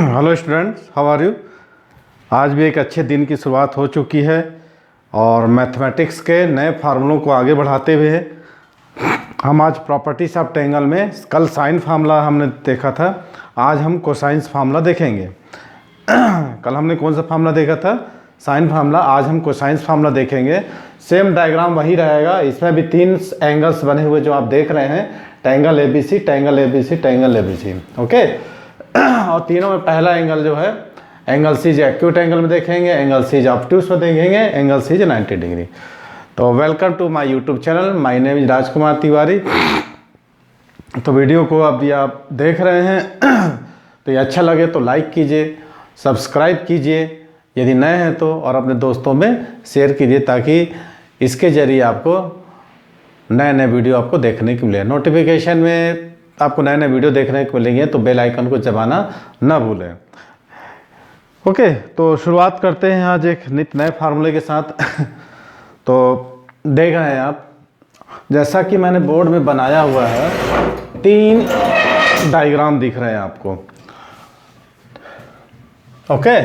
Hello students, how are you. आज भी एक अच्छे दिन की शुरुआत हो चुकी है और मैथमेटिक्स के नए फार्मूलों को आगे बढ़ाते हुए हम आज प्रॉपर्टीज ऑफ ट्रायंगल में कल साइन फार्मूला हमने देखा था, आज हम कोसाइंस फार्मूला देखेंगे। कल हमने कौन सा फार्मूला देखा था? Sine formula. आज हम कोसाइंस फार्मूला देखेंगे। सेम डायग्राम वही रहेगा, इसमें भी तीन एंगल्स बने हुए जो आप देख रहे हैं, triangle ABC, triangle ABC, triangle ABC। Okay. और तीनों में पहला एंगल जो है एंगल C एक्यूट एंगल में देखेंगे, एंगल C ऑब्ट्यूस में देखेंगे, एंगल C 90 डिग्री। तो welcome to my YouTube channel, my name is Rajkumar Tiwari. तो वीडियो को अभी आप देख रहे हैं तो ये अच्छा लगे तो लाइक कीजिए, सब्सक्राइब कीजिए यदि नए हैं तो, और अपने दोस्तों में शेयर कीजिए ताकि इसके ज़रिए आपको नए नए वीडियो आपको देखने को मिले। नोटिफिकेशन में आपको नए नए वीडियो देखने को मिलेंगे तो बेल आइकन को दबाना ना भूलें। ओके, तो शुरुआत करते हैं आज एक नित नए फार्मूले के साथ। तो देख रहे हैं आप, जैसा कि मैंने बोर्ड में बनाया हुआ है, तीन डायग्राम दिख रहे हैं आपको। ओके।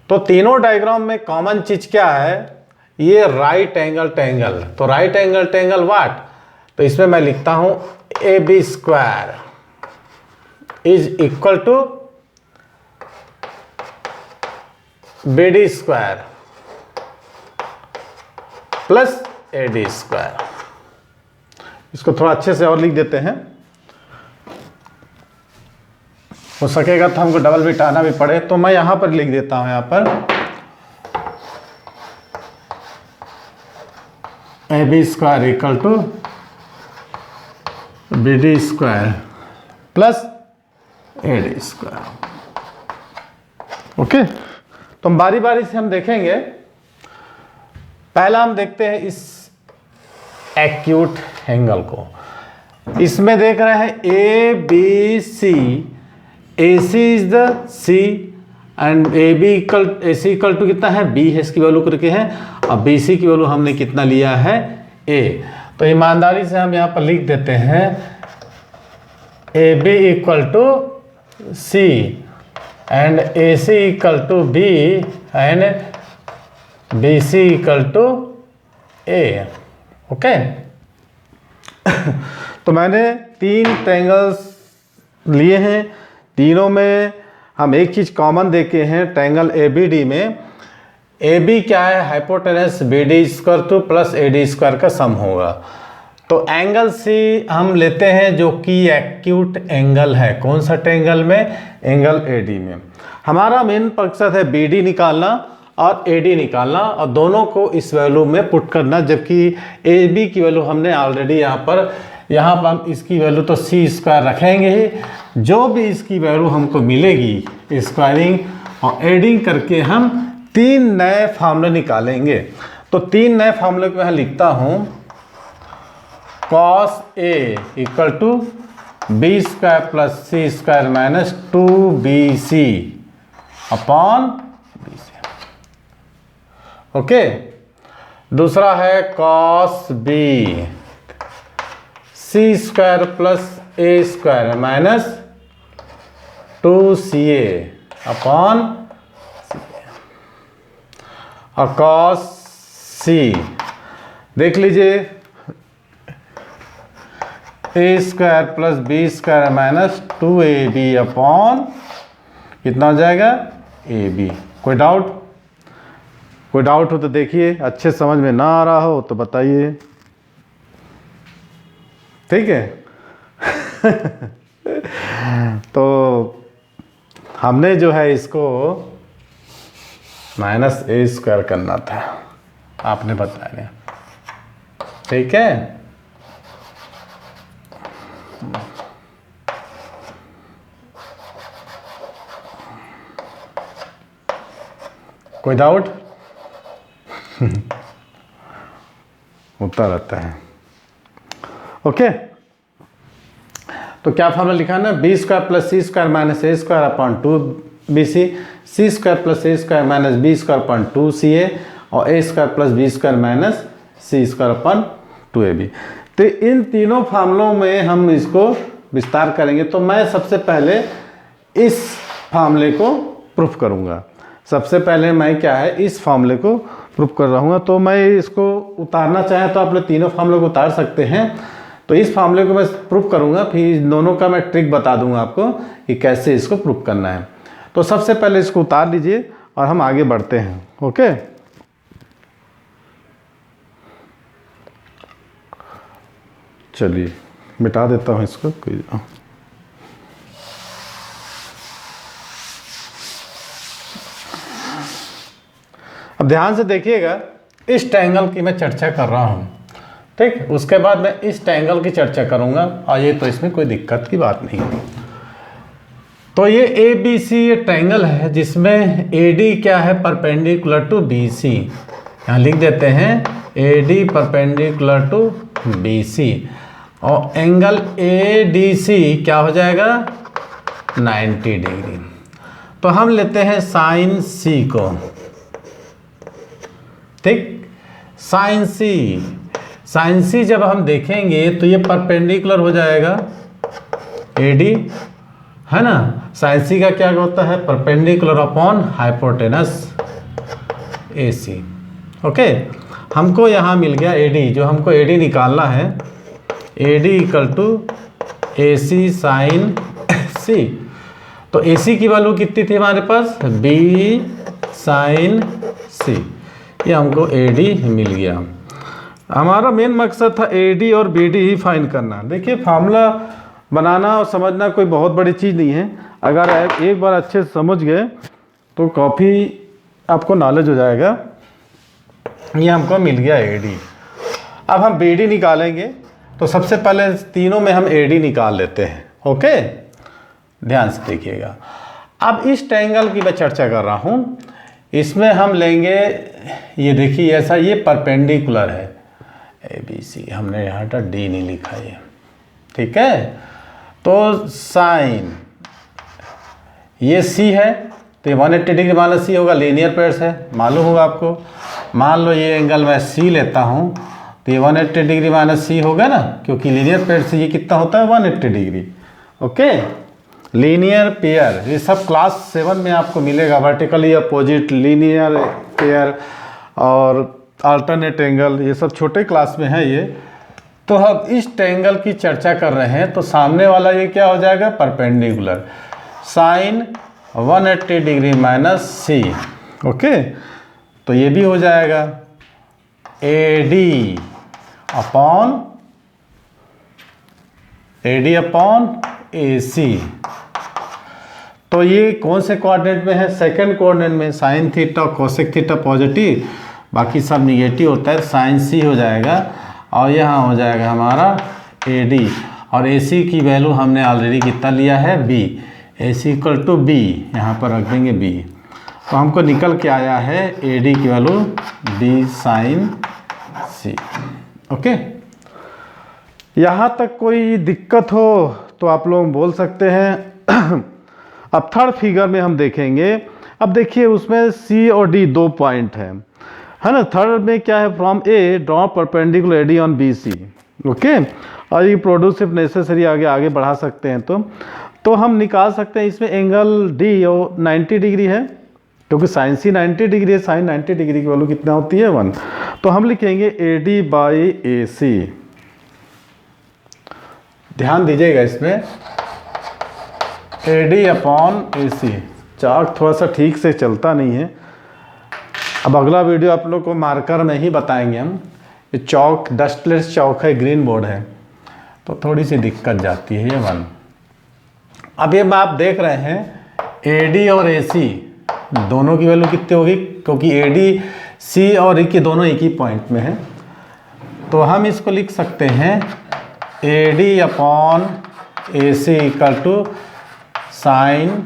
तो तीनों डायग्राम में कॉमन चीज क्या है? ये राइट एंगल ट्रायंगल। तो राइट एंगल ट्रायंगल व्हाट? तो इसमें मैं लिखता हूं AB square is equal to BD square plus AD square. इसको थोड़ा अच्छे से और लिख देते हैं, हो सकेगा तो हमको डबल मिटाना भी पड़े, तो मैं यहां पर लिख देता हूं, यहां पर AB square equal to BD square plus AD square. Okay, तो हम बारी बारी से हम देखेंगे। पहला हम देखते हैं इस एक्यूट एंगल को। इसमें देख रहे हैं ABC, AC is the C and AC equal to कितना है? B है, इसकी वैल्यू करके है, और BC की वैल्यू हमने कितना लिया है? A। तो ईमानदारी से हम यहाँ पर लिख देते हैं AB equal to C and AC equal to B and BC equal to A। Okay. तो मैंने तीन ट्रायंगल्स लिए हैं, तीनों में हम एक चीज कॉमन देखे हैं। ट्रायंगल ABD में AB क्या है? Hypotenuse BD square two plus AD square का सम होगा। तो एंगल C हम लेते हैं जो कि एक्यूट एंगल है। कौन सा ट्रायंगल में? एंगल AD में। हमारा मेन मकसद है BD निकालना और AD निकालना, और दोनों को इस वैल्यू में पुट करना, जबकि AB की वैल्यू हमने ऑलरेडी यहाँ पर हम इसकी वैल्यू तो C स्क्वायर रखेंगे ही। जो भी इसकी वैल्यू हमको मिलेगी स्क्वायरिंग और एडिंग करके हम तीन नए फार्मूले निकालेंगे। तो तीन नए फार्मूले को यहाँ लिखता हूँ। cos A equal to B square plus C square minus 2BC upon BC। Okay. दूसरा है cos B C square plus A square minus 2CA upon और cos C देख लीजिए, A square plus B square minus 2AB upon कितना हो जाएगा? AB। कोई doubt? कोई डाउट हो तो देखिए, अच्छे समझ में ना आ रहा हो तो बताइए, ठीक है। तो हमने जो है इसको माइनस A स्क्वायर करना था, आपने बताया, ठीक है। कोई डाउट? होता रहता है। ओके। तो क्या फॉर्मूला लिखा ना? B square plus C square minus A square upon 2BC, C square plus A square minus B square upon 2CA, और A square plus B square minus C square upon 2AB। तो इन तीनों फार्मूलों में हम इसको विस्तार करेंगे। तो मैं सबसे पहले इस फार्मूले को प्रूफ करूँगा। सबसे पहले मैं क्या है इस फार्मूले को प्रूफ कर रहा हूँ। तो मैं इसको उतारना चाहें तो आप लोग तीनों फार्मूले को उतार सकते हैं। तो इस फार्मूले को मैं प्रूफ करूँगा, फिर दोनों का मैं ट्रिक बता दूँगा आपको कि कैसे इसको प्रूफ करना है। तो सबसे पहले इसको उतार लीजिए और हम आगे बढ़ते हैं। ओके, चलिए मिटा देता हूँ इसको। अब ध्यान से देखिएगा, इस ट्रायंगल की मैं चर्चा कर रहा हूँ, ठीक। उसके बाद मैं इस ट्रायंगल की चर्चा करूँगा और ये तो इसमें कोई दिक्कत की बात नहीं है। तो ये ए बी सी ये ट्रायंगल है जिसमें ए डी क्या है, परपेंडिकुलर टू बी सी। यहाँ लिख देते हैं A D perpendicular to B C, और एंगल ए डी सी क्या हो जाएगा 90 डिग्री। तो हम लेते हैं साइन सी को, ठीक। साइन सी जब हम देखेंगे तो ये परपेंडिकुलर हो जाएगा ए डी, है ना। साइन सी का क्या होता है, perpendicular upon hypotenuse A C. Okay, हमको यहाँ मिल गया ए डी, जो हमको ए डी निकालना है, A D equal to A C sine C. तो ए सी की वैल्यू कितनी थी हमारे पास, बी साइन सी। ये हमको ए डी मिल गया। हमारा मेन मकसद था ए डी और बी डी ही फाइंड करना। देखिए, फार्मूला बनाना और समझना कोई बहुत बड़ी चीज़ नहीं है। अगर आप एक बार अच्छे से समझ गए तो काफ़ी आपको नॉलेज हो जाएगा। ये हमको मिल गया ए डी। अब हम बी डी निकालेंगे। तो सबसे पहले तीनों में हम ए डी निकाल लेते हैं। ओके, ध्यान से देखिएगा। अब इस ट्रायंगल की मैं चर्चा कर रहा हूँ। इसमें हम लेंगे, ये देखिए ऐसा, ये परपेंडिकुलर है ए बी सी, हमने यहाँ पर डी नहीं लिखा ये, ठीक है। तो साइन ये सी है, तो 180 डिग्री माइनस सी होगा, लीनियर पेयर्स है, मालूम होगा आपको। मान लो ये एंगल मैं सी लेता हूँ तो ये 180 डिग्री माइनस सी होगा ना, क्योंकि लीनियर पेयर से ये कितना होता है 180 डिग्री। ओके, लीनियर पेयर ये सब क्लास 7 में आपको मिलेगा, वर्टिकली अपोजिट, लीनियर पेयर और अल्टरनेट एंगल, ये सब छोटे क्लास में है ये। तो हम इस ट्रायंगल की चर्चा कर रहे हैं। तो सामने वाला ये क्या हो जाएगा, परपेंडिकुलर, साइन 180 डिग्री माइनस सी। ओके, तो ये भी हो जाएगा ए डी अपॉन ए सी। तो ये कौन से कोऑर्डिनेट में है, सेकंड कोऑर्डिनेट में। Sine theta cosec theta positive, बाकी सब निगेटिव होता है, साइन सी हो जाएगा। और यहाँ हो जाएगा हमारा ए डी, और ए सी की वैल्यू हमने ऑलरेडी कितना लिया है, B. A C equal to B, यहाँ पर रख देंगे बी। तो हमको निकल के आया है ए डी की वैल्यू बी साइन सी। ओके, यहाँ तक कोई दिक्कत हो तो आप लोग बोल सकते हैं। अब थर्ड फिगर में हम देखेंगे। अब देखिए, उसमें सी और डी 2 पॉइंट है ना। थर्ड में क्या है, from A draw perpendicular A D on B C. Okay, और ये प्रोड्यूस इफ नेसेसरी आगे बढ़ा सकते हैं। तो हम निकाल सकते हैं इसमें एंगल डी और 90 डिग्री है, क्योंकि साइन सी 90 डिग्री है, साइन 90 डिग्री की वैल्यू कितना होती है 1। तो हम लिखेंगे ए डी बाई ए सी। ध्यान दीजिएगा इसमें, A D upon A C. Chart थोड़ा सा ठीक से चलता नहीं है। अब अगला वीडियो आप लोग को मार्कर में ही बताएंगे हम। ये चौक डस्टलेस चौक है, ग्रीन बोर्ड है, तो थोड़ी सी दिक्कत जाती है ये 1। अब ये आप देख रहे हैं ए डी और ए सी दोनों की वैल्यू कितनी होगी, क्योंकि ए डी सी और ई के दोनों एक ही पॉइंट में है। तो हम इसको लिख सकते हैं A D upon A C equal to sine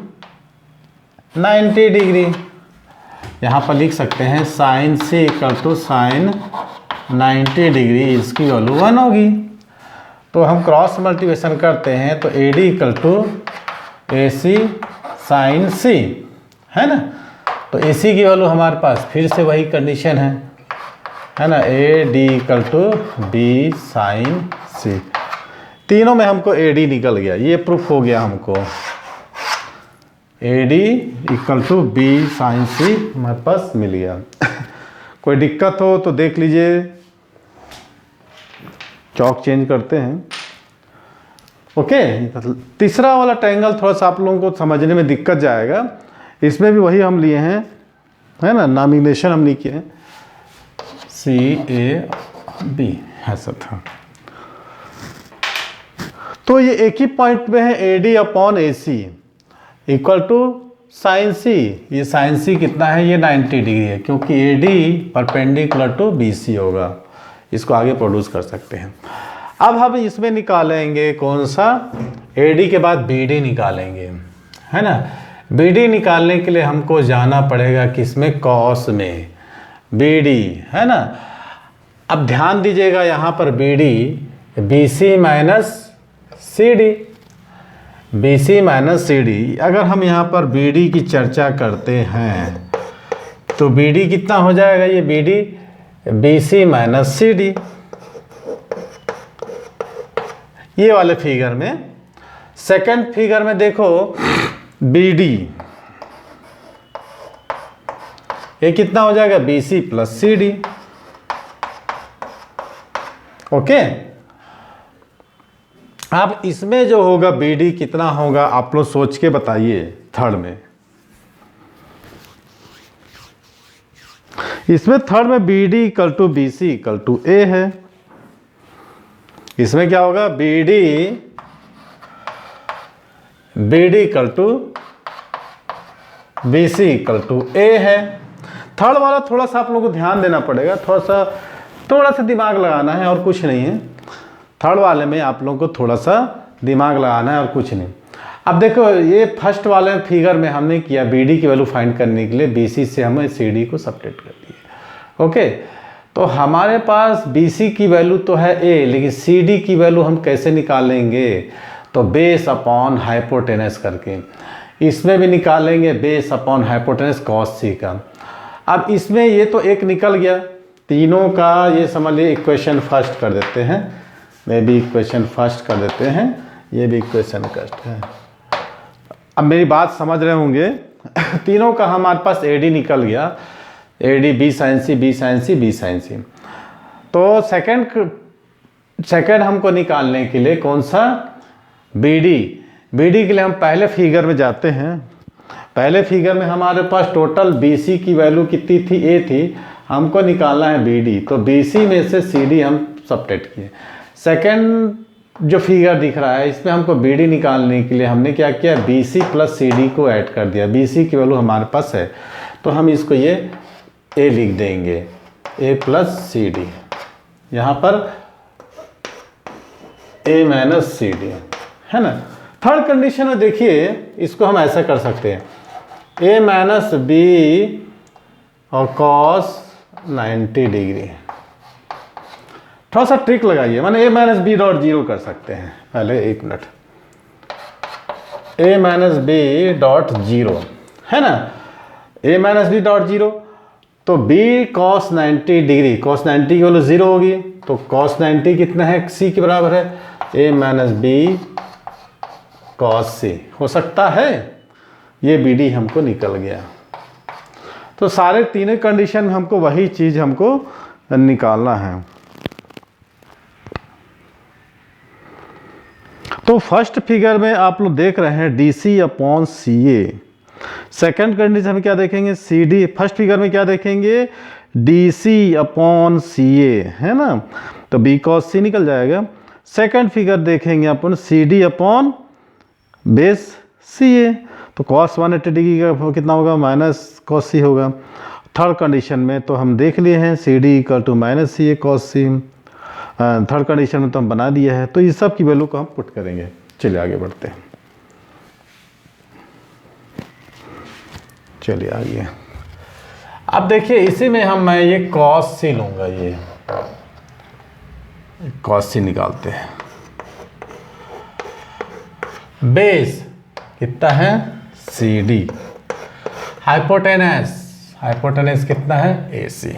90 degree. यहाँ पर लिख सकते हैं sine C equal to sine 90 degree, इसकी वैल्यू 1 होगी। तो हम क्रॉस मल्टीप्लिकेशन करते हैं तो A D equal to A C sine C, है ना। तो ए सी की वैल्यू हमारे पास फिर से वही कंडीशन है ना, A D equal to B sine C. तीनों में हमको ए डी निकल गया, ये प्रूफ हो गया हमको। AD equal to B sin C हमारे पास मिल गया। कोई दिक्कत हो तो देख लीजिए, चौक चेंज करते हैं। ओके, तीसरा वाला ट्रायंगल थोड़ा सा आप लोगों को समझने में दिक्कत जाएगा। इसमें भी वही हम लिए हैं, है ना, नॉमिनेशन हम नहीं किए हैं, CAB ऐसा था। तो ये एक ही पॉइंट में है, AD upon AC equal to sine C। ये साइन C कितना है, ये 90 डिग्री है, क्योंकि AD परपेंडिकुलर टू BC होगा। इसको आगे प्रोड्यूस कर सकते हैं। अब हम इसमें निकालेंगे कौन सा, AD के बाद BD निकालेंगे, है ना। BD निकालने के लिए हमको जाना पड़ेगा किसमें, कॉस में, BD, है ना। अब ध्यान दीजिएगा यहाँ पर BD BC minus CD, BC minus CD। अगर हम यहाँ पर BD की चर्चा करते हैं तो BD कितना हो जाएगा, ये BD BC माइनस CD। ये वाले फिगर में, सेकंड फिगर में देखो BD ये कितना हो जाएगा, BC प्लस CD। ओके, अब इसमें जो होगा BD कितना होगा, आप लोग सोच के बताइए। थर्ड में, इसमें थर्ड में BD equal to BC equal to A है। इसमें क्या होगा, BD equal to BC equal to A है। थर्ड वाला थोड़ा सा आप लोगों को ध्यान देना पड़ेगा, थोड़ा सा दिमाग लगाना है और कुछ नहीं है। थर्ड वाले में आप लोगों को थोड़ा सा दिमाग लगाना है और कुछ नहीं। अब देखो, ये फर्स्ट वाले फिगर में हमने किया, BD की वैल्यू फाइंड करने के लिए BC से हमें CD को सब्ट्रैक्ट कर दिया। ओके, तो हमारे पास BC की वैल्यू तो है A, लेकिन CD की वैल्यू हम कैसे निकालेंगे, तो बेस अपॉन हाइपोटेनस करके। इसमें भी निकालेंगे base upon hypotenuse cos C का। अब इसमें ये तो एक निकल गया, तीनों का ये समझ लीजिए इक्वेशन फर्स्ट कर देते हैं, मैं भी इक्वेशन फर्स्ट कर देते हैं, ये भी इक्वेशन फर्स्ट है। अब मेरी बात समझ रहे होंगे, तीनों का हमारे पास AD निकल गया, AD B sin C B sin C B sin C। तो सेकंड हमको निकालने के लिए कौन सा, BD के लिए हम पहले फिगर में जाते हैं। पहले फिगर में हमारे पास टोटल BC की वैल्यू कितनी थी, A थी, हमको निकालना है BD, तो BC में से CD हम सब्ट्रैक्ट किए। सेकंड जो फिगर दिख रहा है, इसमें हमको BD निकालने के लिए हमने क्या किया, BC प्लस CD को ऐड कर दिया। BC की वैल्यू हमारे पास है, तो हम इसको ये A लिख देंगे, A प्लस CD, यहाँ पर A माइनस CD, है ना। थर्ड कंडीशन में देखिए, इसको हम ऐसा कर सकते हैं, A माइनस B और cos 90 डिग्री। थोड़ा सा ट्रिक लगाइए, माने A minus B dot zero कर सकते हैं। पहले एक minute, A minus B dot zero, है ना, A minus B dot zero, तो B cos 90 डिग्री, cos 90 की वैल्यू 0 होगी, तो cos 90 कितना है, C के बराबर है, A minus B cos C हो सकता है। ये BD हमको निकल गया। तो सारे तीनों कंडीशन में हमको वही चीज़ हमको निकालना है। तो फर्स्ट फिगर में आप लोग देख रहे हैं DC upon CA। Second condition में क्या देखेंगे, CD। फर्स्ट फिगर में क्या देखेंगे, DC अपॉन CA, है ना, तो B cos C निकल जाएगा। सेकंड फिगर देखेंगे अपन CD अपॉन बेस CA, तो cos 180 डिग्री का कितना होगा, माइनस cos C होगा। थर्ड कंडीशन में तो हम देख लिए हैं, CD equal to minus CA cos C। Third condition में तो हम बना दिया है, तो इस सब की वैल्यू को हम पुट करेंगे। चलिए आगे बढ़ते हैं, चलिए आगे। अब देखिए, इसी में मैं ये cos C लूँगा, ये cos C निकालते हैं। बेस कितना है, CD, हाइपोटेनस कितना है, AC।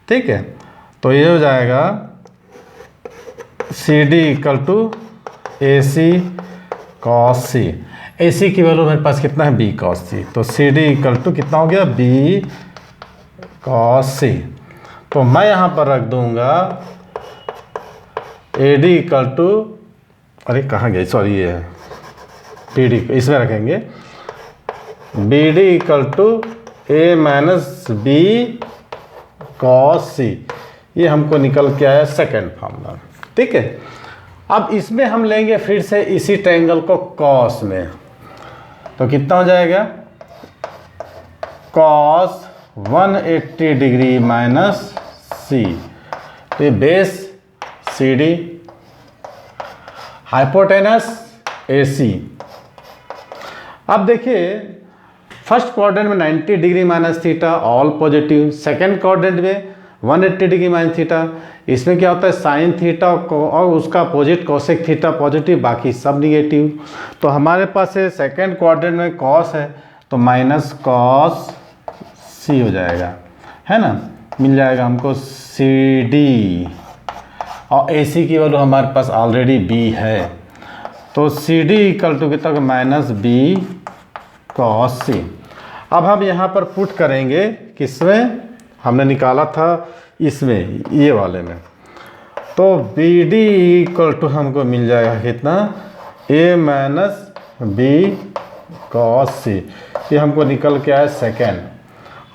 ठीक है, तो ये हो जाएगा CD equal to AC cos C। AC की वैल्यू मेरे पास कितना है, B cos C। तो CD इक्वल टू कितना हो गया, B cos C। तो मैं यहाँ पर रख दूंगा AD इक्वल टू, अरे कहाँ गए, सॉरी ये है BD, इसमें रखेंगे BD equal to A minus B cos C। ये हमको निकल के आया सेकेंड फार्मूला, ठीक है। अब इसमें हम लेंगे फिर से इसी ट्रायंगल को cos में, तो कितना हो जाएगा, cos 180 डिग्री माइनस C। तो ये बेस CD, हाइपोटेनस AC। अब देखिए फर्स्ट क्वाड्रेंट में 90 degree minus theta all positive, second quadrant में 180 डिग्री माइनस थीटा। इसमें क्या होता है, साइन थीटा और उसका अपोजिट कोसेक थीटा पॉजिटिव, बाकी सब निगेटिव। तो हमारे पास है सेकंड क्वाड्रेंट में कॉस है तो माइनस कॉस सी हो जाएगा, है ना, मिल जाएगा हमको CD। और AC की वैल्यू हमारे पास ऑलरेडी B है, तो CD इक्वल टू कितना, माइनस B cos C। अब हम यहाँ पर पुट करेंगे किसमें, हमने निकाला था इसमें, ये वाले में। तो BD इक्वल टू हमको मिल जाएगा कितना, A minus B cos C। ये हमको निकल के आया सेकेंड,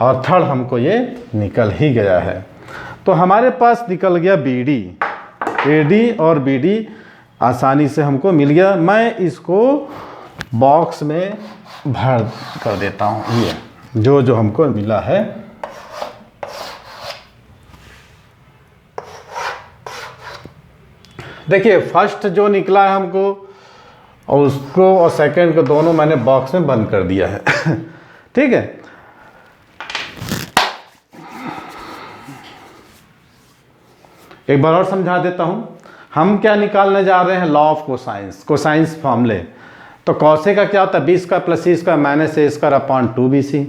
और थर्ड हमको ये निकल ही गया है। तो हमारे पास निकल गया BD, AD और BD आसानी से हमको मिल गया। मैं इसको बॉक्स में भर कर देता हूँ, ये जो जो हमको मिला है। देखिए फर्स्ट जो निकला है हमको, और उसको और सेकंड को दोनों मैंने बॉक्स में बंद कर दिया है ठीक है। एक बार और समझा देता हूँ, हम क्या निकालने जा रहे हैं, लॉ ऑफ कोसाइंस, कोसाइंस फॉर्मूले। तो कॉस ए का क्या होता है, B square plus C square minus A square upon 2bc।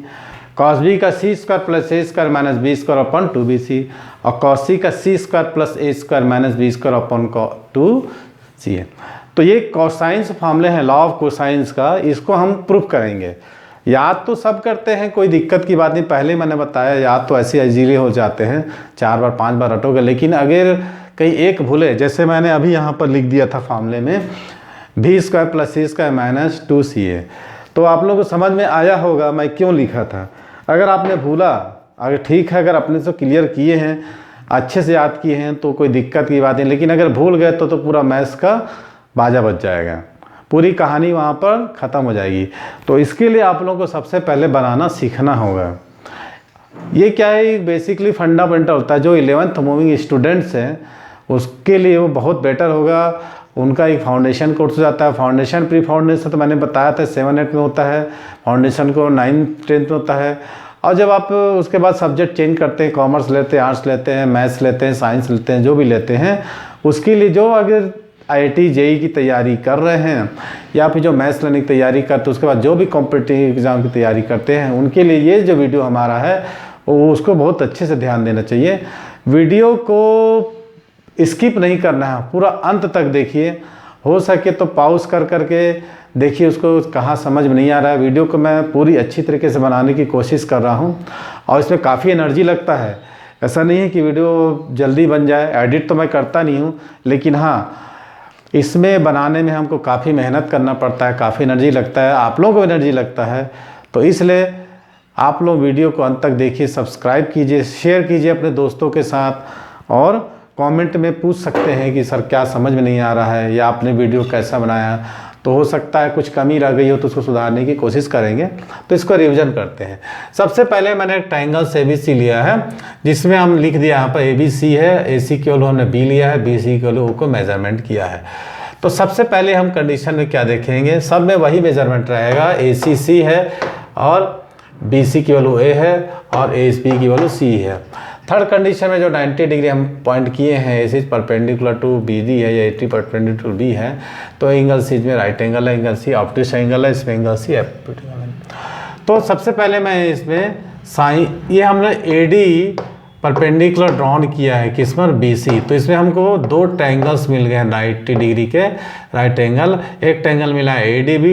Cos B का C square plus A square minus B square upon 2bc। और कॉस सी का C square plus A square minus B square upon 2c है। तो ये cosines फॉर्मूले हैं, law of cosines का, इसको हम प्रूफ करेंगे। याद तो सब करते हैं, कोई दिक्कत की बात नहीं, पहले मैंने बताया याद तो ऐसे इजीली हो जाते हैं, 4 बार 5 बार रटोगे। लेकिन अगर कहीं एक भूले, जैसे मैंने अभी यहाँ पर लिख दिया था फॉर्मूले में B square plus C square minus 2ca, तो आप लोगों को समझ में आया होगा मैं क्यों लिखा था। अगर आपने भूला, अगर ठीक है, अगर अपने से क्लियर किए हैं, अच्छे से याद किए हैं तो कोई दिक्कत की बात नहीं। लेकिन अगर भूल गए तो पूरा मैथ्स का बाजा बच जाएगा, पूरी कहानी वहाँ पर ख़त्म हो जाएगी। तो इसके लिए आप लोगों को सबसे पहले बनाना सीखना होगा। ये क्या है, बेसिकली फंडामेंटल होता है। जो 11th मूविंग स्टूडेंट्स हैं उसके लिए वो बहुत बेटर होगा, उनका एक फाउंडेशन कोर्स हो जाता है। फाउंडेशन प्री फाउंडेशन तो मैंने बताया था 7-8 में होता है, फाउंडेशन को 9-10 में होता है। और जब आप उसके बाद सब्जेक्ट चेंज करते हैं, कॉमर्स लेते हैं, आर्ट्स लेते हैं, मैथ्स लेते हैं, साइंस लेते हैं, जो भी लेते हैं, उसके लिए जो अगर IIT JEE की तैयारी कर रहे हैं या फिर जो मैथ्स लेने की तैयारी करते हैं, उसके बाद जो भी कॉम्पिटिटिव एग्ज़ाम की तैयारी करते हैं, उनके लिए ये जो वीडियो हमारा है वो उसको बहुत अच्छे से ध्यान देना चाहिए। वीडियो को स्किप नहीं करना है, पूरा अंत तक देखिए। हो सके तो पॉज कर करके देखिए उसको, कहाँ समझ में नहीं आ रहा है। वीडियो को मैं पूरी अच्छी तरीके से बनाने की कोशिश कर रहा हूँ और इसमें काफ़ी एनर्जी लगता है। ऐसा नहीं है कि वीडियो जल्दी बन जाए, एडिट तो मैं करता नहीं हूँ, लेकिन हाँ इसमें बनाने में हमको काफ़ी मेहनत करना पड़ता है, काफ़ी एनर्जी लगता है, आप लोगों को एनर्जी लगता है। तो इसलिए आप लोग वीडियो को अंत तक देखिए, सब्सक्राइब कीजिए, शेयर कीजिए अपने दोस्तों के साथ, और कमेंट में पूछ सकते हैं कि सर क्या समझ में नहीं आ रहा है या आपने वीडियो कैसा बनाया। तो हो सकता है कुछ कमी रह गई हो तो उसको सुधारने की कोशिश करेंगे। तो इसको रिवीजन करते हैं। सबसे पहले मैंने एक ट्रायंगल ABC लिया है, जिसमें हम लिख दिया यहाँ पर ABC है, AC की वैल्यू हमने B लिया है, BC की वैल्यू को मेजरमेंट किया है। तो सबसे पहले हम कंडीशन में क्या देखेंगे, सब में वही मेजरमेंट रहेगा। AC C है और BC की वैल्यू A है और AB की वैल्यू C है। थर्ड कंडीशन में जो 90 डिग्री हम पॉइंट किए हैं, AC परपेंडिकुलर टू BD है या 80 परपेंडिकुलर टू B है, तो एंगल C में राइट एंगल है, एंगल C ऑप्टिक्स एंगल है, इसमें एंगल C एप्टिट्यूड है। तो सबसे पहले मैं इसमें साइन, ये हमने AD परपेंडिकुलर ड्रॉन किया है किस पर, BC। तो इसमें हमको 2 ट्रायंगल्स मिल गए हैं 90 डिग्री के राइट एंगल। एक ट्रायंगल मिला है ADB